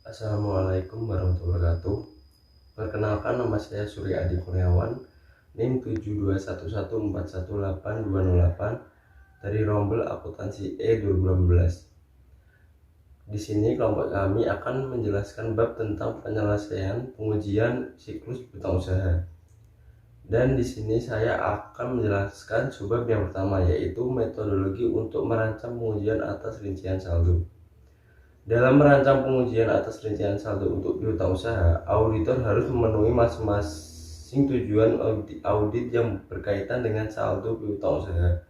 Assalamualaikum warahmatullahi wabarakatuh. Perkenalkan, nama saya Surya Adi Kurniawan, NIM 721141828 dari Rombel Akuntansi E 2018. Di sini kelompok kami akan menjelaskan bab tentang penyelesaian pengujian siklus piutang usaha. Dan di sini saya akan menjelaskan subbab yang pertama, yaitu metodologi untuk merancang pengujian atas rincian saldo. Dalam merancang pengujian atas rincian saldo untuk piutang usaha, auditor harus memenuhi masing-masing tujuan audit yang berkaitan dengan saldo piutang usaha.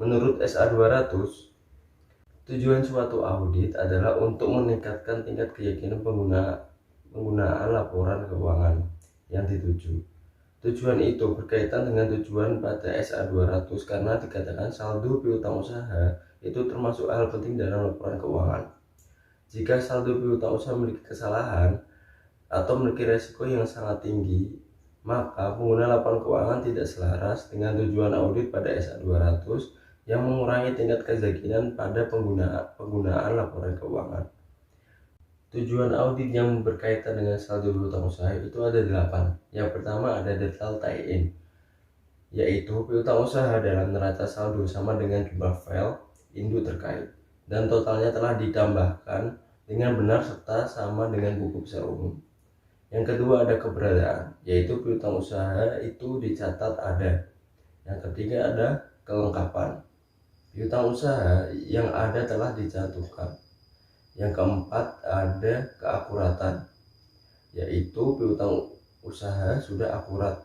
Menurut SA 200, tujuan suatu audit adalah untuk meningkatkan tingkat keyakinan penggunaan laporan keuangan yang dituju. Tujuan itu berkaitan dengan tujuan pada SA 200 karena dikatakan saldo piutang usaha itu termasuk hal penting dalam laporan keuangan. Jika saldo piutang usaha memiliki kesalahan atau memiliki resiko yang sangat tinggi, maka penggunaan laporan keuangan tidak selaras dengan tujuan audit pada SA 200 yang mengurangi tingkat keyakinan pada penggunaan laporan keuangan. Tujuan audit yang berkaitan dengan saldo piutang usaha itu ada 8. Yang pertama ada detail tie-in, yaitu piutang usaha dalam neraca saldo sama dengan jumlah file induk terkait dan totalnya telah ditambahkan dengan benar serta sama dengan buku besar umum. Yang kedua ada keberadaan, yaitu piutang usaha itu dicatat ada. Yang ketiga ada kelengkapan, piutang usaha yang ada telah dicantumkan. Yang keempat ada keakuratan, yaitu piutang usaha sudah akurat.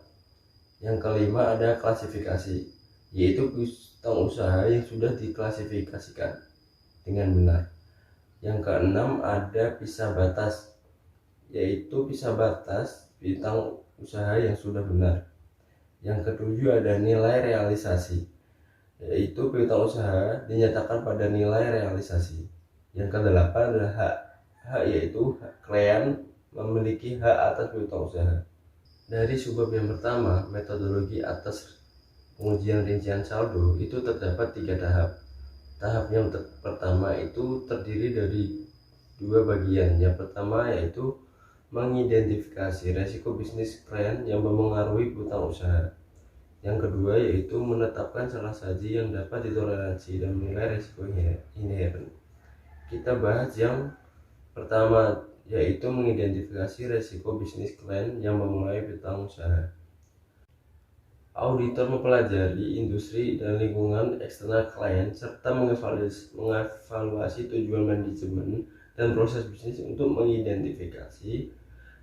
Yang kelima ada klasifikasi, yaitu piutang usaha yang sudah diklasifikasikan dengan benar. Yang keenam ada pisah batas, yaitu pisah batas piutang usaha yang sudah benar. Yang ketujuh ada nilai realisasi, yaitu piutang usaha dinyatakan pada nilai realisasi. Yang kedelapan adalah hak, yaitu klien memiliki hak atas piutang usaha. Dari subbab yang pertama, metodologi atas pengujian rincian saldo itu terdapat 3 tahap. Tahap yang pertama itu terdiri dari 2 bagian. Yang pertama yaitu mengidentifikasi resiko bisnis klien yang mempengaruhi piutang usaha. Yang kedua yaitu menetapkan salah saji yang dapat ditoleransi dan menilai resiko inherent. Kita bahas yang pertama, yaitu mengidentifikasi resiko bisnis klien yang mempengaruhi piutang usaha. Auditor mempelajari industri dan lingkungan eksternal klien serta mengevaluasi tujuan manajemen dan proses bisnis untuk mengidentifikasi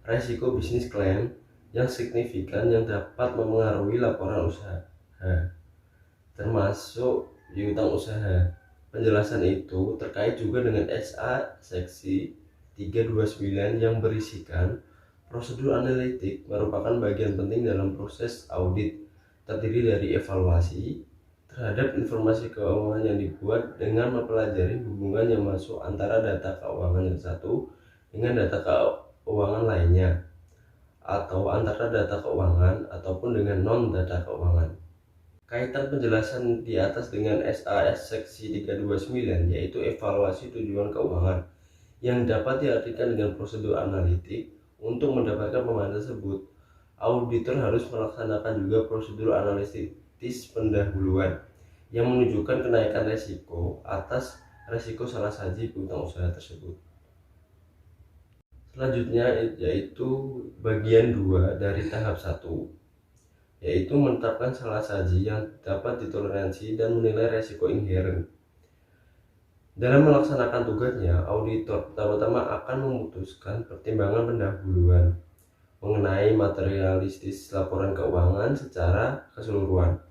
resiko bisnis klien yang signifikan yang dapat mempengaruhi laporan usaha, termasuk piutang usaha. Penjelasan itu terkait juga dengan SA seksi 329 yang berisikan prosedur analitik merupakan bagian penting dalam proses audit, terdiri dari evaluasi terhadap informasi keuangan yang dibuat dengan mempelajari hubungan yang masuk antara data keuangan yang satu dengan data keuangan lainnya, atau antara data keuangan ataupun dengan non-data keuangan. Kaitan penjelasan di atas dengan SAS seksi 329 yaitu evaluasi tujuan keuangan yang dapat diartikan dengan prosedur analitik. Untuk mendapatkan pemahaman tersebut, auditor harus melaksanakan juga prosedur analitis pendahuluan yang menunjukkan kenaikan resiko atas resiko salah saji piutang usaha tersebut. Selanjutnya yaitu bagian 2 dari tahap 1, yaitu menetapkan salah saji yang dapat ditoleransi dan menilai resiko inherent. Dalam melaksanakan tugasnya, auditor pertama-tama akan memutuskan pertimbangan pendahuluan mengenai materialistis laporan keuangan secara keseluruhan,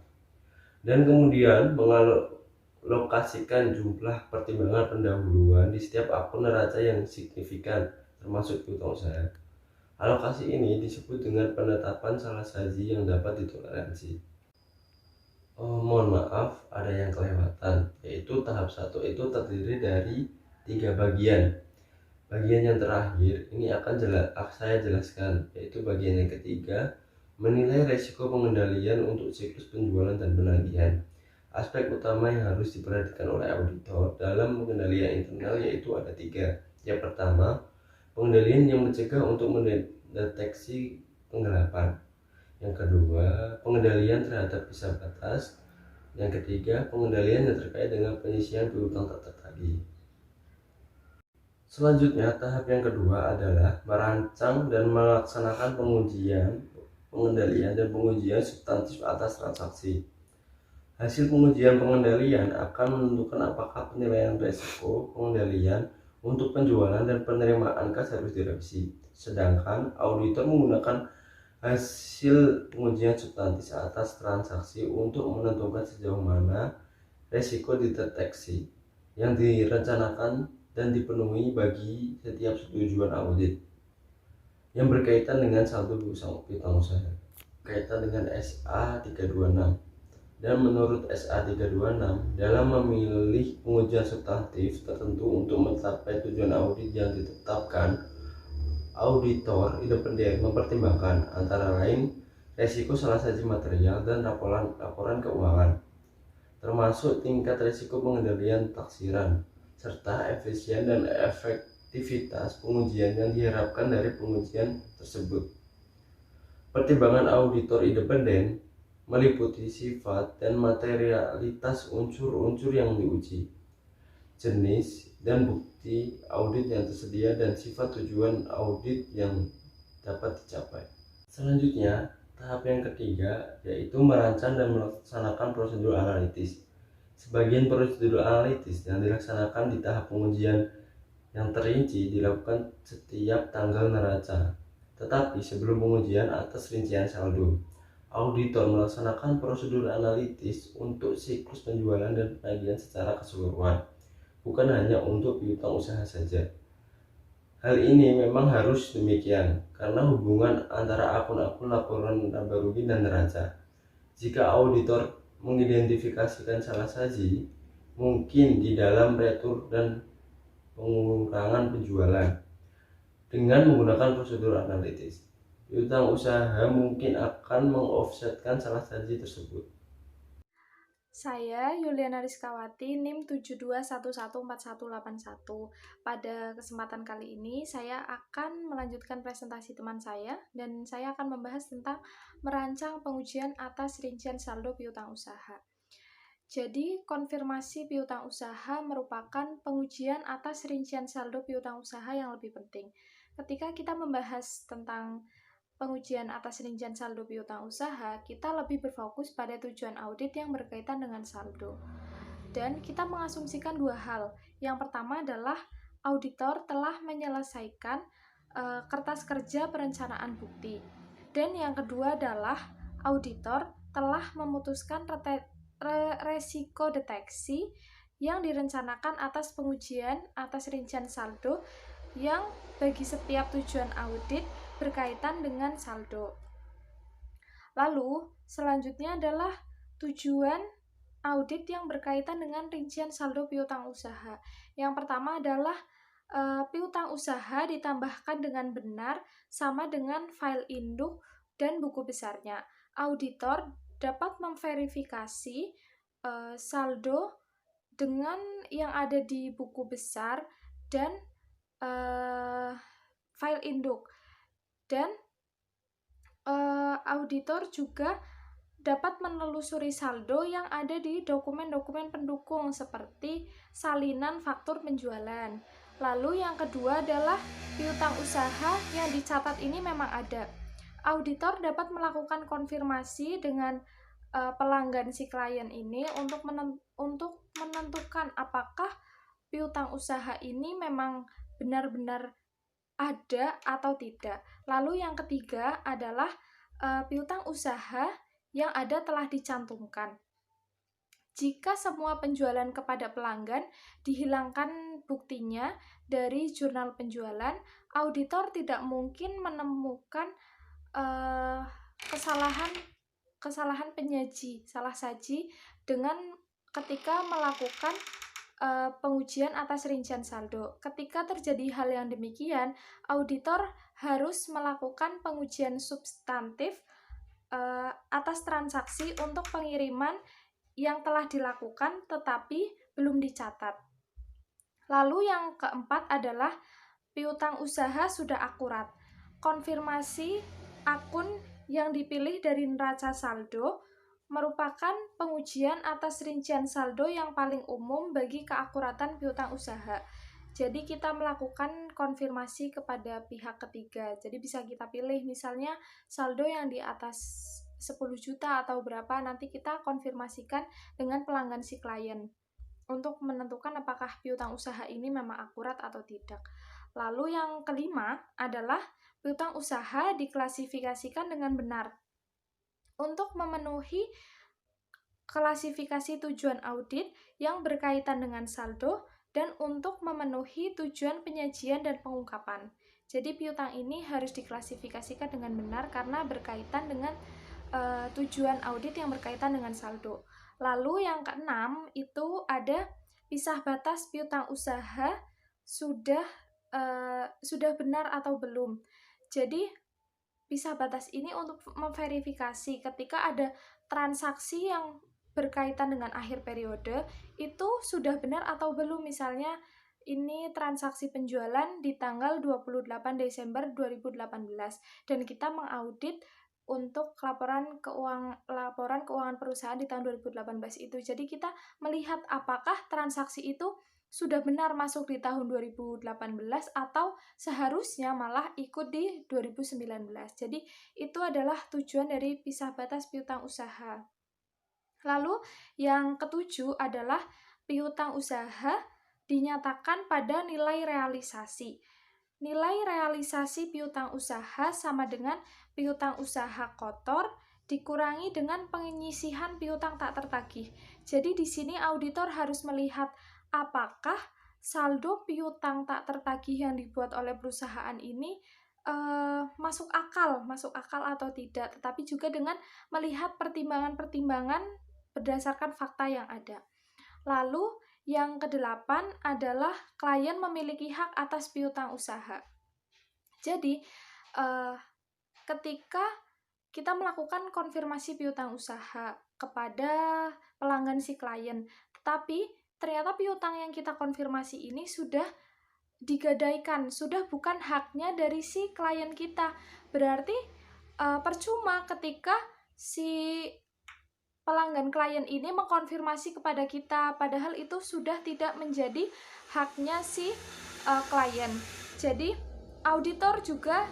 dan kemudian mengalokasikan jumlah pertimbangan pendahuluan di setiap akun neraca yang signifikan termasuk piutang usaha. Alokasi ini disebut dengan penetapan salah saji yang dapat ditoleransi. Mohon maaf, ada yang kelewatan, yaitu tahap 1 itu terdiri dari 3 bagian. Bagian yang terakhir ini akan saya jelaskan, yaitu bagian yang ketiga, menilai resiko pengendalian untuk siklus penjualan dan penagihan, Aspek utama yang harus diperhatikan oleh auditor dalam pengendalian internal yaitu ada 3. Yang pertama, pengendalian yang mencegah untuk mendeteksi penggelapan. Yang kedua, pengendalian terhadap bisa batas. Yang ketiga, pengendalian yang terkait dengan penyisian piutang tak tertagih. Selanjutnya, tahap yang kedua adalah merancang dan melaksanakan pengujian, pengendalian, dan pengujian substantif atas transaksi. Hasil pengujian pengendalian akan menentukan apakah penilaian risiko pengendalian untuk penjualan dan penerimaan kas harus direvisi. Sedangkan auditor menggunakan hasil pengujian substantif atas transaksi untuk menentukan sejauh mana risiko dideteksi yang direncanakan dan dipenuhi bagi setiap tujuan audit yang berkaitan dengan saldo piutang usaha, kaitan dengan SA 326. Dan menurut SA 326, dalam memilih pengujian substantif tertentu untuk mencapai tujuan audit yang ditetapkan, auditor independen mempertimbangkan antara lain risiko salah satu material dan laporan keuangan, termasuk tingkat risiko pengendalian taksiran, serta efisien dan efektivitas pengujian yang diharapkan dari pengujian tersebut. Pertimbangan auditor independen meliputi sifat dan materialitas unsur-unsur yang diuji, jenis dan bukti audit yang tersedia, dan sifat tujuan audit yang dapat dicapai. Selanjutnya, tahap yang ketiga yaitu merancang dan melaksanakan prosedur analitis. Sebagian prosedur analitis yang dilaksanakan di tahap pengujian yang terinci dilakukan setiap tanggal neraca. Tetapi sebelum pengujian atas rincian saldo, auditor melaksanakan prosedur analitis untuk siklus penjualan dan penagihan secara keseluruhan, bukan hanya untuk piutang usaha saja. Hal ini memang harus demikian karena hubungan antara akun-akun laporan laba rugi dan neraca. Jika auditor mengidentifikasikan salah saji, mungkin di dalam retur dan pengurangan penjualan dengan menggunakan prosedur analitis, piutang usaha mungkin akan mengoffsetkan salah saji tersebut. Saya Yuliana Rizkawati, NIM 72114181. Pada kesempatan kali ini, saya akan melanjutkan presentasi teman saya, dan saya akan membahas tentang merancang pengujian atas rincian saldo piutang usaha. Jadi, konfirmasi piutang usaha merupakan pengujian atas rincian saldo piutang usaha yang lebih penting. Ketika kita membahas tentang pengujian atas rincian saldo piutang usaha, kita lebih berfokus pada tujuan audit yang berkaitan dengan saldo. Dan kita mengasumsikan dua hal. Yang pertama adalah auditor telah menyelesaikan kertas kerja perencanaan bukti. Dan yang kedua adalah auditor telah memutuskan resiko deteksi yang direncanakan atas pengujian atas rincian saldo yang bagi setiap tujuan audit berkaitan dengan saldo. Lalu, selanjutnya adalah tujuan audit yang berkaitan dengan rincian saldo piutang usaha. Yang pertama adalah piutang usaha ditambahkan dengan benar sama dengan file induk dan buku besarnya. Auditor dapat memverifikasi saldo dengan yang ada di buku besar dan file induk. Dan auditor juga dapat menelusuri saldo yang ada di dokumen-dokumen pendukung seperti salinan faktur penjualan. Lalu yang kedua adalah piutang usaha yang dicatat ini memang ada. Auditor dapat melakukan konfirmasi dengan pelanggan si klien ini untuk menentukan apakah piutang usaha ini memang benar-benar ada atau tidak. Lalu yang ketiga adalah piutang usaha yang ada telah dicantumkan. Jika semua penjualan kepada pelanggan dihilangkan buktinya dari jurnal penjualan, auditor tidak mungkin menemukan kesalahan penyaji, salah saji dengan ketika melakukan pengujian atas rincian saldo. Ketika terjadi hal yang demikian, auditor harus melakukan pengujian substantif atas transaksi untuk pengiriman yang telah dilakukan tetapi belum dicatat. Lalu yang keempat adalah piutang usaha sudah akurat. Konfirmasi akun yang dipilih dari neraca saldo merupakan pengujian atas rincian saldo yang paling umum bagi keakuratan piutang usaha. Jadi kita melakukan konfirmasi kepada pihak ketiga. Jadi bisa kita pilih misalnya saldo yang di atas 10 juta atau berapa, nanti kita konfirmasikan dengan pelanggan si klien untuk menentukan apakah piutang usaha ini memang akurat atau tidak. Lalu yang kelima adalah piutang usaha diklasifikasikan dengan benar. Untuk memenuhi klasifikasi tujuan audit yang berkaitan dengan saldo dan untuk memenuhi tujuan penyajian dan pengungkapan. Jadi piutang ini harus diklasifikasikan dengan benar karena berkaitan dengan tujuan audit yang berkaitan dengan saldo. Lalu yang keenam itu ada pisah batas piutang usaha sudah benar atau belum. Jadi pisah batas ini untuk memverifikasi ketika ada transaksi yang berkaitan dengan akhir periode itu sudah benar atau belum. Misalnya ini transaksi penjualan di tanggal 28 Desember 2018 dan kita mengaudit untuk laporan keuangan perusahaan di tahun 2018 itu. Jadi kita melihat apakah transaksi itu sudah benar masuk di tahun 2018 atau seharusnya malah ikut di 2019. Jadi itu adalah tujuan dari pisah batas piutang usaha. Lalu yang ketujuh adalah piutang usaha dinyatakan pada nilai realisasi. Nilai realisasi piutang usaha sama dengan piutang usaha kotor dikurangi dengan penyisihan piutang tak tertagih. Jadi di sini auditor harus melihat apakah saldo piutang tak tertagih yang dibuat oleh perusahaan ini masuk akal atau tidak, tetapi juga dengan melihat pertimbangan-pertimbangan berdasarkan fakta yang ada. Lalu yang kedelapan adalah klien memiliki hak atas piutang usaha. Jadi ketika kita melakukan konfirmasi piutang usaha kepada pelanggan si klien, tetapi ternyata piutang yang kita konfirmasi ini sudah digadaikan, sudah bukan haknya dari si klien kita. Berarti percuma ketika si pelanggan klien ini mengkonfirmasi kepada kita, padahal itu sudah tidak menjadi haknya si klien. Jadi auditor juga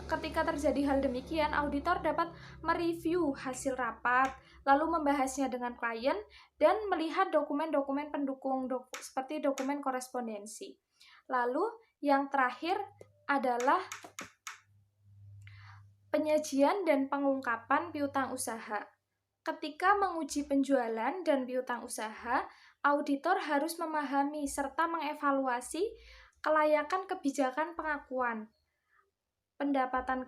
ketika terjadi hal demikian, auditor dapat mereview hasil rapat, lalu membahasnya dengan klien, dan melihat dokumen-dokumen pendukung seperti dokumen korespondensi. Lalu yang terakhir adalah penyajian dan pengungkapan piutang usaha. Ketika menguji penjualan dan piutang usaha, auditor harus memahami serta mengevaluasi kelayakan kebijakan pengakuan pendapatan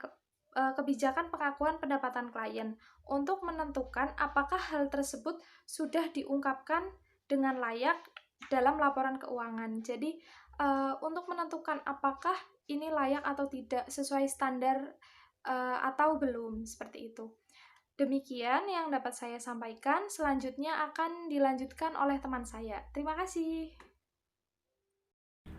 klien untuk menentukan apakah hal tersebut sudah diungkapkan dengan layak dalam laporan keuangan. Jadi untuk menentukan apakah ini layak atau tidak sesuai standar atau belum, seperti itu. Demikian yang dapat saya sampaikan. Selanjutnya akan dilanjutkan oleh teman saya. Terima kasih.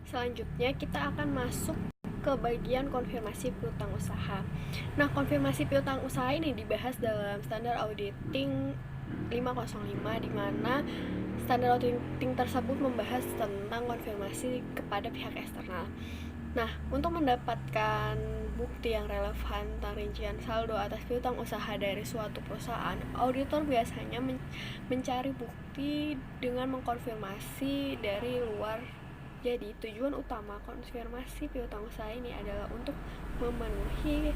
Selanjutnya kita akan masuk ke bagian konfirmasi piutang usaha. Nah, konfirmasi piutang usaha ini dibahas dalam standar auditing 505, di mana standar auditing tersebut membahas tentang konfirmasi kepada pihak eksternal. Nah, untuk mendapatkan bukti yang relevan tentang rincian saldo atas piutang usaha dari suatu perusahaan, auditor biasanya mencari bukti dengan mengkonfirmasi dari luar. Jadi, tujuan utama konfirmasi piutang usaha ini adalah untuk memenuhi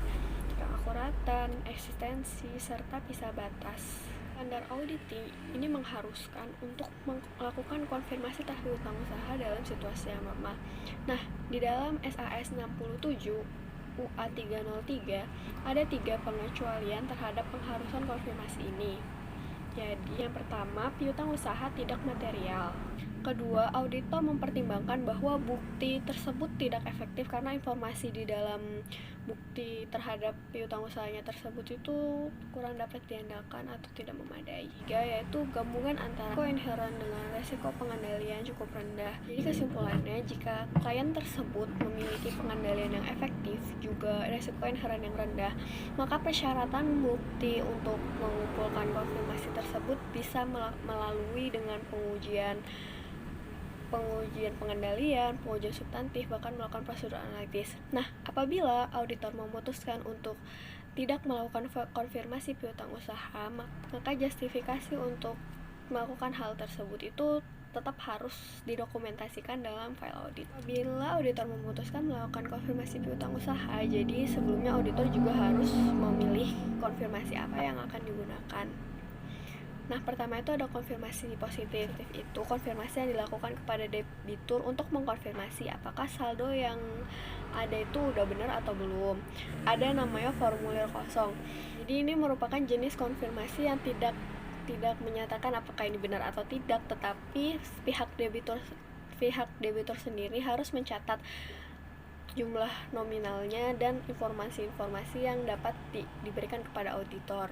keakuratan, eksistensi, serta pisah batas. Standar auditing ini mengharuskan untuk melakukan konfirmasi atas piutang usaha dalam situasi yang normal. Nah, di dalam SAS 67 UA 303 ada 3 pengecualian terhadap pengharusan konfirmasi ini. Jadi yang pertama, piutang usaha tidak material. Kedua, auditor mempertimbangkan bahwa bukti tersebut tidak efektif karena informasi di dalam bukti terhadap piutang usahanya tersebut itu kurang dapat diandalkan atau tidak memadai. Tiga, yaitu gabungan antara risiko inherent dengan resiko pengendalian cukup rendah. Jadi kesimpulannya, jika klien tersebut memiliki pengendalian yang efektif juga resiko inherent yang rendah, maka persyaratan bukti untuk mengumpulkan konfirmasi tersebut bisa melalui dengan pengujian pengendalian, pengujian substantif, bahkan melakukan prosedur analitis. Nah, apabila auditor memutuskan untuk tidak melakukan konfirmasi piutang usaha, maka justifikasi untuk melakukan hal tersebut itu tetap harus didokumentasikan dalam file audit. Bila auditor memutuskan melakukan konfirmasi piutang usaha, jadi sebelumnya auditor juga harus memilih konfirmasi apa yang akan digunakan. Nah, pertama itu ada konfirmasi positif. Itu konfirmasi yang dilakukan kepada debitur untuk mengkonfirmasi apakah saldo yang ada itu udah benar atau belum. Ada namanya formulir kosong. Jadi ini merupakan jenis konfirmasi yang tidak menyatakan apakah ini benar atau tidak, tetapi pihak debitur sendiri harus mencatat jumlah nominalnya dan informasi-informasi yang dapat diberikan kepada auditor.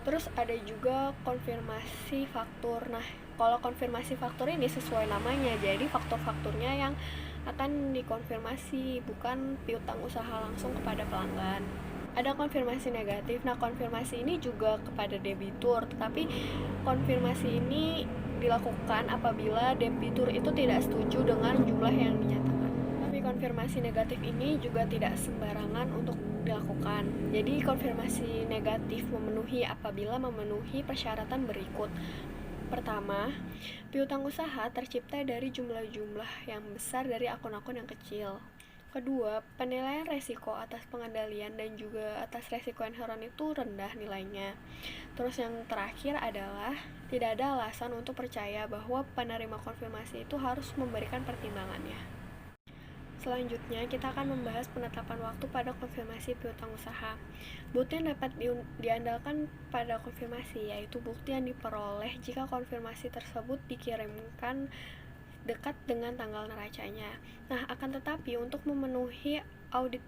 Terus ada juga konfirmasi faktur. Nah, kalau konfirmasi faktur ini sesuai namanya, jadi faktur-fakturnya yang akan dikonfirmasi, bukan piutang usaha langsung kepada pelanggan. Ada konfirmasi negatif. Nah, konfirmasi ini juga kepada debitur, tetapi konfirmasi ini dilakukan apabila debitur itu tidak setuju dengan jumlah yang dinyatakan. Tapi konfirmasi negatif ini juga tidak sembarangan untuk dilakukan. Jadi konfirmasi negatif memenuhi apabila memenuhi persyaratan berikut. Pertama, piutang usaha tercipta dari jumlah-jumlah yang besar dari akun-akun yang kecil. Kedua, penilaian resiko atas pengendalian dan juga atas resiko inherent itu rendah nilainya. Terus yang terakhir adalah tidak ada alasan untuk percaya bahwa penerima konfirmasi itu harus memberikan pertimbangannya. Selanjutnya, kita akan membahas penetapan waktu pada konfirmasi piutang usaha. Bukti yang dapat diandalkan pada konfirmasi yaitu bukti yang diperoleh jika konfirmasi tersebut dikirimkan dekat dengan tanggal neracanya. Nah, akan tetapi untuk memenuhi audit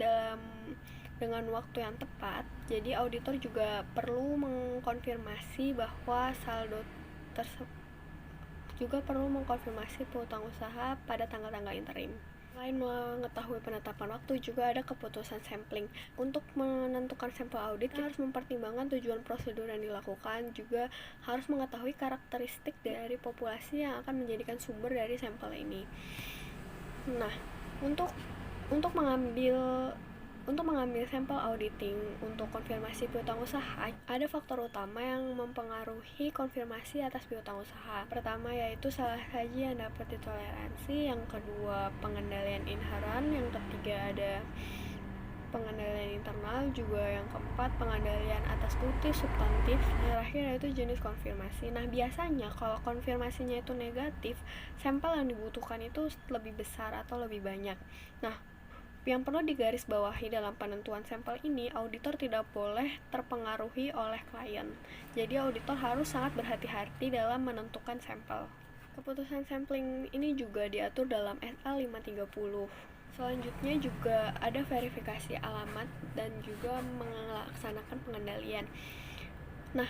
dengan waktu yang tepat, jadi auditor juga perlu mengkonfirmasi bahwa saldo tersebut juga perlu mengkonfirmasi piutang usaha pada tanggal-tanggal interim. Selain mengetahui penetapan waktu, juga ada keputusan sampling. Untuk menentukan sampel audit, kita harus mempertimbangkan tujuan prosedur yang dilakukan, juga harus mengetahui karakteristik dari populasi yang akan menjadikan sumber dari sampel ini. Nah, untuk mengambil sampel auditing untuk konfirmasi piutang usaha, ada faktor utama yang mempengaruhi konfirmasi atas piutang usaha. Pertama yaitu salah saji yang dapat ditoleransi, yang kedua pengendalian inherent, yang ketiga ada pengendalian internal, juga yang keempat pengendalian atas bukti substantif, yang terakhir yaitu jenis konfirmasi. Nah, biasanya kalau konfirmasinya itu negatif, sampel yang dibutuhkan itu lebih besar atau lebih banyak. Nah, yang perlu digarisbawahi dalam penentuan sampel ini, auditor tidak boleh terpengaruhi oleh klien. Jadi auditor harus sangat berhati-hati dalam menentukan sampel. Keputusan sampling ini juga diatur dalam SA 530. Selanjutnya juga ada verifikasi alamat dan juga melaksanakan pengendalian. Nah,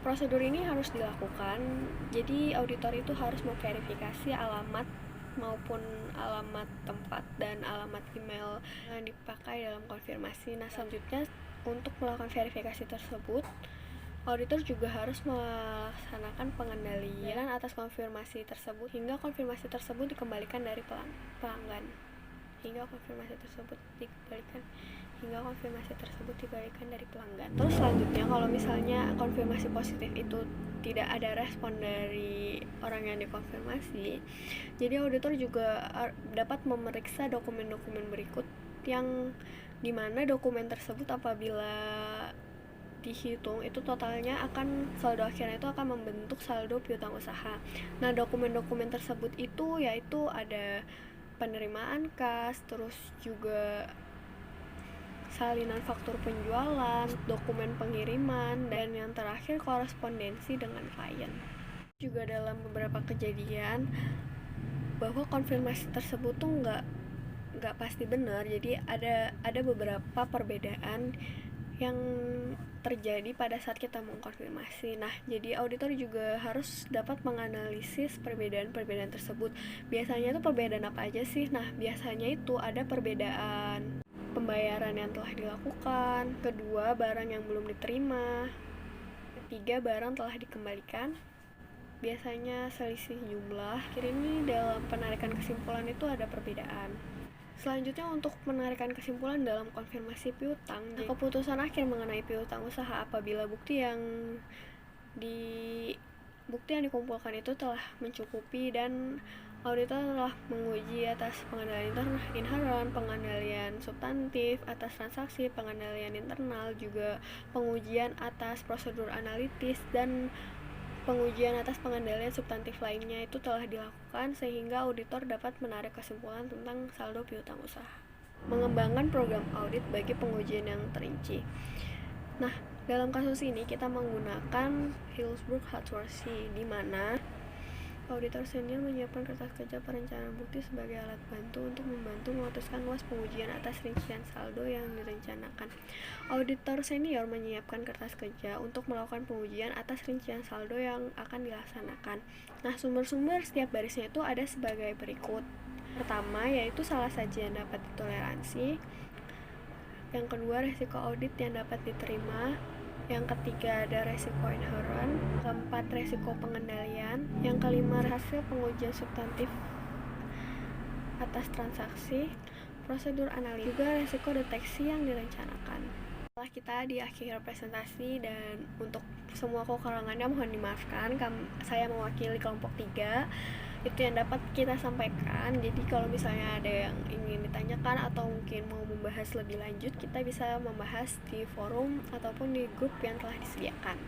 prosedur ini harus dilakukan. Jadi auditor itu harus memverifikasi alamat maupun alamat tempat dan alamat email yang dipakai dalam konfirmasi. Nah, selanjutnya untuk melakukan verifikasi tersebut, auditor juga harus melaksanakan pengendalian atas konfirmasi tersebut hingga konfirmasi tersebut dikembalikan dari pelanggan. Terus selanjutnya, kalau misalnya konfirmasi positif itu tidak ada respon dari orang yang dikonfirmasi, jadi auditor juga dapat memeriksa dokumen-dokumen berikut, yang dimana dokumen tersebut apabila dihitung itu totalnya saldo akhirnya itu akan membentuk saldo piutang usaha. Nah, dokumen-dokumen tersebut itu yaitu ada penerimaan kas, terus juga salinan faktur penjualan, dokumen pengiriman, dan yang terakhir korespondensi dengan klien. juga dalam beberapa kejadian bahwa konfirmasi tersebut tuh nggak pasti benar. Jadi ada beberapa perbedaan yang terjadi pada saat kita mengkonfirmasi. Nah, jadi auditor juga harus dapat menganalisis perbedaan-perbedaan tersebut. Biasanya itu perbedaan apa aja sih? Nah, biasanya itu ada perbedaan pembayaran yang telah dilakukan, kedua barang yang belum diterima, ketiga barang telah dikembalikan, biasanya selisih jumlah. Ini dalam penarikan kesimpulan itu ada perbedaan. Selanjutnya untuk menarikan kesimpulan dalam konfirmasi piutang, keputusan akhir mengenai piutang usaha apabila bukti yang dikumpulkan itu telah mencukupi dan auditor telah menguji atas pengendalian inheran, pengendalian substantif atas transaksi, pengendalian internal, juga pengujian atas prosedur analitis dan pengujian atas pengendalian substantif lainnya itu telah dilakukan sehingga auditor dapat menarik kesimpulan tentang saldo piutang usaha. Mengembangkan program audit bagi pengujian yang terinci. Nah, dalam kasus ini kita menggunakan Hillsborough-Hatworthy, di mana auditor senior menyiapkan kertas kerja perencanaan bukti sebagai alat bantu untuk membantu memutuskan luas pengujian atas rincian saldo yang direncanakan. Auditor senior menyiapkan kertas kerja untuk melakukan pengujian atas rincian saldo yang akan dilaksanakan. Nah, sumber-sumber setiap barisnya itu ada sebagai berikut. Pertama, yaitu salah saji yang dapat ditoleransi. Yang kedua, resiko audit yang dapat diterima. Yang ketiga ada resiko inherent, keempat resiko pengendalian, yang kelima hasil pengujian substantif atas transaksi, prosedur analisis, juga resiko deteksi yang direncanakan. Setelah kita di akhir presentasi dan untuk semua kekurangannya mohon dimaafkan, saya mewakili kelompok 3. Itu yang dapat kita sampaikan. Jadi kalau misalnya ada yang ingin ditanyakan atau mungkin mau membahas lebih lanjut, kita bisa membahas di forum ataupun di grup yang telah disediakan.